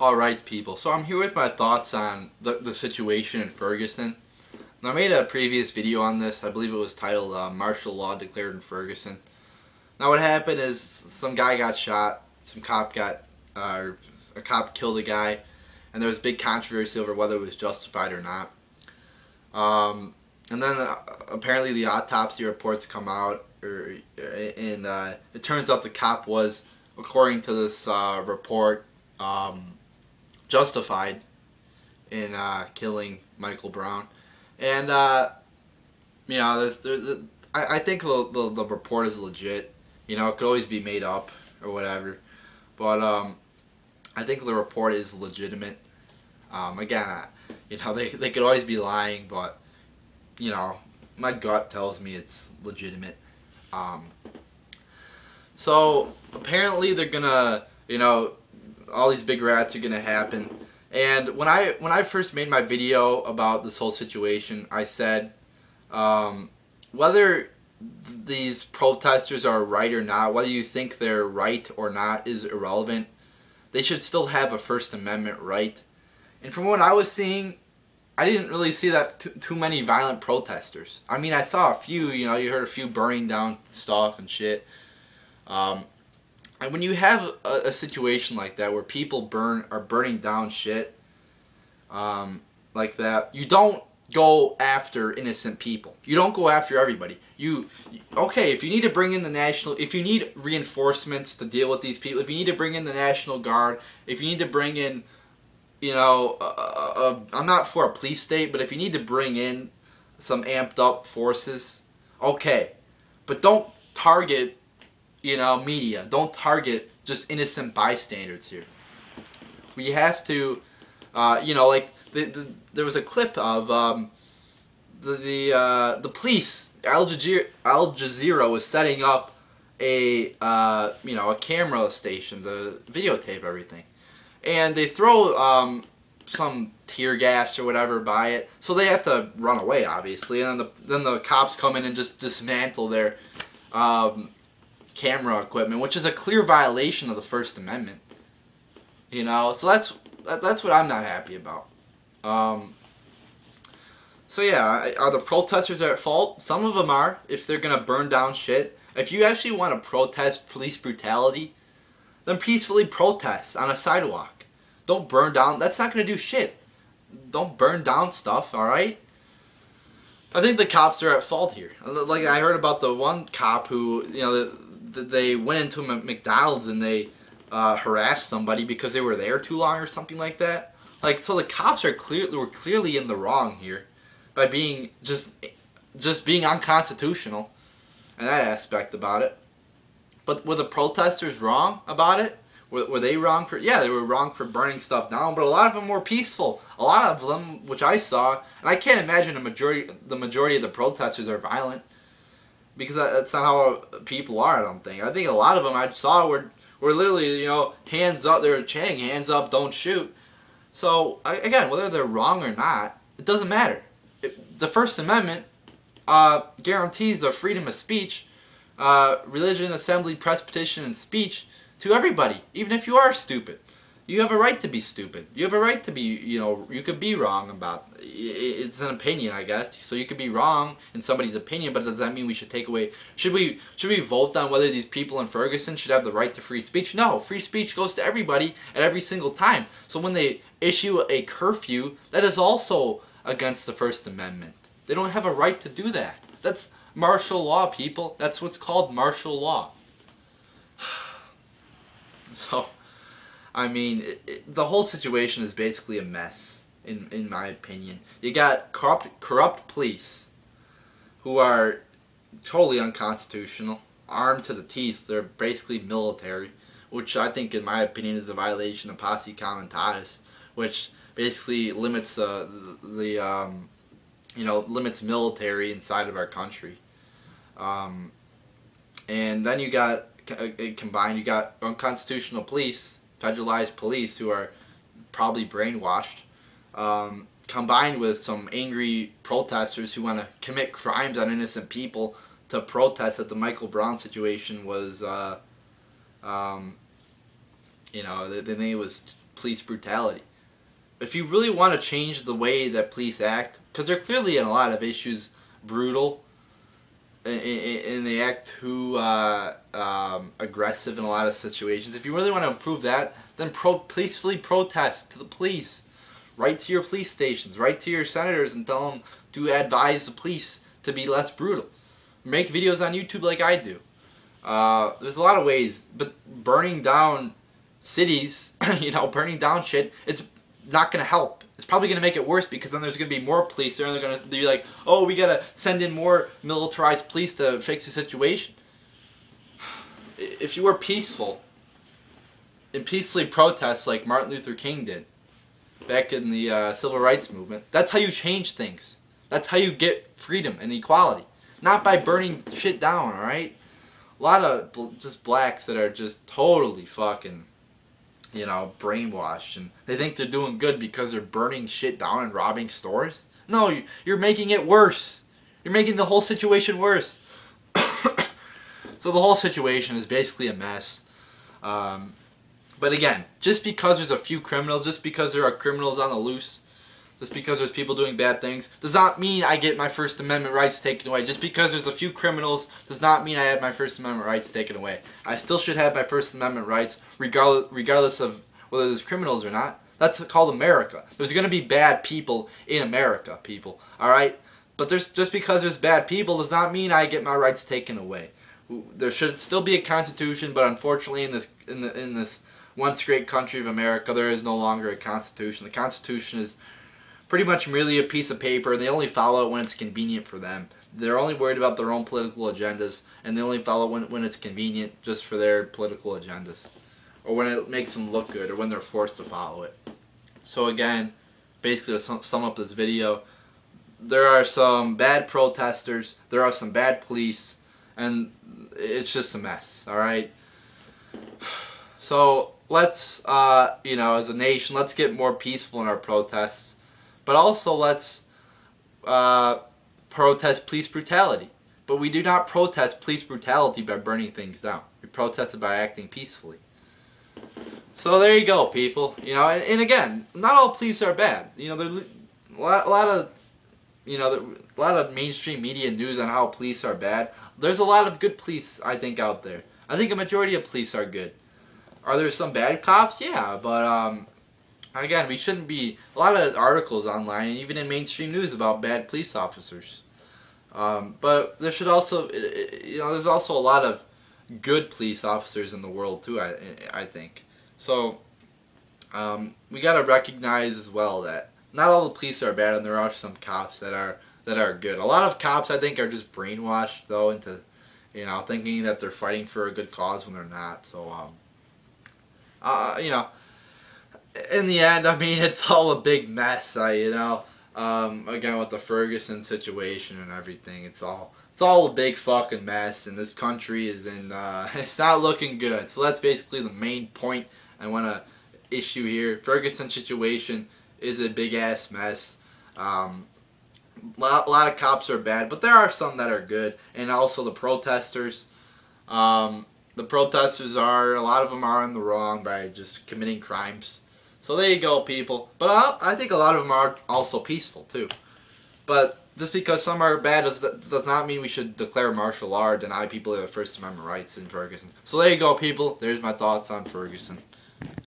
Alright people, so I'm here with my thoughts on the situation in Ferguson. Now, I made a previous video on this. I believe it was titled Martial Law Declared in Ferguson. Now what happened is some guy got shot, a cop killed a guy, and there was big controversy over whether it was justified or not. And then apparently the autopsy reports come out, and it turns out the cop was, according to this report, justified in killing Michael Brown. And you know, I think the report is legit. You know, it could always be made up or whatever, but I think the report is legitimate. Again, you know, they could always be lying, but you know, my gut tells me it's legitimate. So apparently they're gonna, you know, all these big rats are gonna happen. And when I first made my video about this whole situation, I said whether these protesters are right or not, whether you think they're right or not, is irrelevant. They should still have a First Amendment right. And from what I was seeing, I didn't really see that too many violent protesters. I mean, I saw a few, you know, you heard a few burning down stuff and shit. And when you have a situation like that where people are burning down shit like that, you don't go after innocent people. You don't go after everybody. Okay, if you need to bring in if you need reinforcements to deal with these people, if you need to bring in the National Guard, if you need to bring in, you know, I'm not for a police state, but if you need to bring in some amped up forces, okay. But don't target, you know, media. Don't target just innocent bystanders here. We have to, you know, like there was a clip of the police. Al Jazeera was setting up a you know, a camera station to videotape everything, and they throw some tear gas or whatever by it, so they have to run away, obviously, and then the cops come in and just dismantle their camera equipment, which is a clear violation of the First Amendment. You know, so that's what I'm not happy about. So yeah, are the protesters at fault? Some of them are, if they're gonna burn down shit. If you actually want to protest police brutality, then peacefully protest on a sidewalk. Don't burn down. That's not gonna do shit. Don't burn down stuff, alright? I think the cops are at fault here. Like, I heard about the one cop who, you know, they went into McDonald's and they harassed somebody because they were there too long or something like that. Like, so the cops were clearly in the wrong here by being just being unconstitutional in that aspect about it. But were the protesters wrong about it? Were they wrong for? Yeah, they were wrong for burning stuff down, but a lot of them were peaceful. A lot of them, which I saw, and I can't imagine the majority of the protesters are violent, because that's not how people are. I don't think. I think a lot of them I saw were literally, you know, hands up. They were chanting, "Hands up, don't shoot." So again, whether they're wrong or not, it doesn't matter. The First Amendment guarantees the freedom of speech, religion, assembly, press, petition, and speech to everybody, even if you are stupid. You have a right to be stupid. You have a right to be, you know, you could be wrong about, it's an opinion, I guess. So you could be wrong in somebody's opinion, but does that mean we should take away, should we vote on whether these people in Ferguson should have the right to free speech? No, free speech goes to everybody at every single time. So when they issue a curfew, that is also against the First Amendment. They don't have a right to do that. That's martial law, people. That's what's called martial law. So, I mean, the whole situation is basically a mess, in my opinion. You got corrupt police who are totally unconstitutional, armed to the teeth. They're basically military, which I think, in my opinion, is a violation of posse comitatus, which basically limits you know, limits military inside of our country. And then you got combined, you got unconstitutional police, federalized police who are probably brainwashed, combined with some angry protesters who want to commit crimes on innocent people to protest that the Michael Brown situation was, you know, they think it was police brutality. If you really want to change the way that police act, because they're clearly in a lot of issues brutal, and they act too aggressive in a lot of situations. If you really want to improve that, then peacefully protest to the police. Write to your police stations, write to your senators and tell them to advise the police to be less brutal. Make videos on YouTube like I do. There's a lot of ways, but burning down cities, burning down shit, it's not going to help. It's probably going to make it worse, because then there's going to be more police there and they're going to be like, oh, we got to send in more militarized police to fix the situation. If you were peaceful and peacefully protest like Martin Luther King did back in the civil rights movement, that's how you change things. That's how you get freedom and equality. Not by burning shit down, alright? A lot of just blacks that are just totally fucking, brainwashed, and they think they're doing good because they're burning shit down and robbing stores. No, you're making it worse. You're making the whole situation worse. So the whole situation is basically a mess. But again, just because there's a few criminals, just because there are criminals on the loose, just because there's people doing bad things, does not mean I get my First Amendment rights taken away. Just because there's a few criminals does not mean I have my First Amendment rights taken away. I still should have my First Amendment rights regardless of whether there's criminals or not. That's called America. There's going to be bad people in America, people. Alright? But just because there's bad people does not mean I get my rights taken away. There should still be a constitution, but unfortunately in this once great country of America, there is no longer a constitution. The constitution is pretty much merely a piece of paper, and they only follow it when it's convenient for them. They're only worried about their own political agendas, and they only follow it when it's convenient just for their political agendas, or when it makes them look good, or when they're forced to follow it. So again, basically to sum up this video, there are some bad protesters, there are some bad police, and it's just a mess, alright? So let's, as a nation, let's get more peaceful in our protests. But also let's protest police brutality. But we do not protest police brutality by burning things down. We protest it by acting peacefully. So there you go, people. And again, not all police are bad. There's a lot of mainstream media news on how police are bad. There's a lot of good police, I think, out there. I think a majority of police are good. Are there some bad cops? Yeah, but again, we shouldn't be. A lot of articles online, and even in mainstream news, about bad police officers. But there should also, there's also a lot of good police officers in the world too. I think so. We gotta recognize as well that not all the police are bad, and there are some cops that are good. A lot of cops, I think, are just brainwashed though into, thinking that they're fighting for a good cause when they're not. So, in the end, I mean, it's all a big mess, again, with the Ferguson situation and everything, it's all a big fucking mess, and this country is in, it's not looking good. So that's basically the main point I want to issue here. Ferguson situation is a big ass mess. A lot of cops are bad, but there are some that are good, and also the protesters. The protesters a lot of them are in the wrong by just committing crimes. So there you go, people. But I think a lot of them are also peaceful, too. But just because some are bad does not mean we should declare martial law or deny people their First Amendment rights in Ferguson. So there you go, people. There's my thoughts on Ferguson.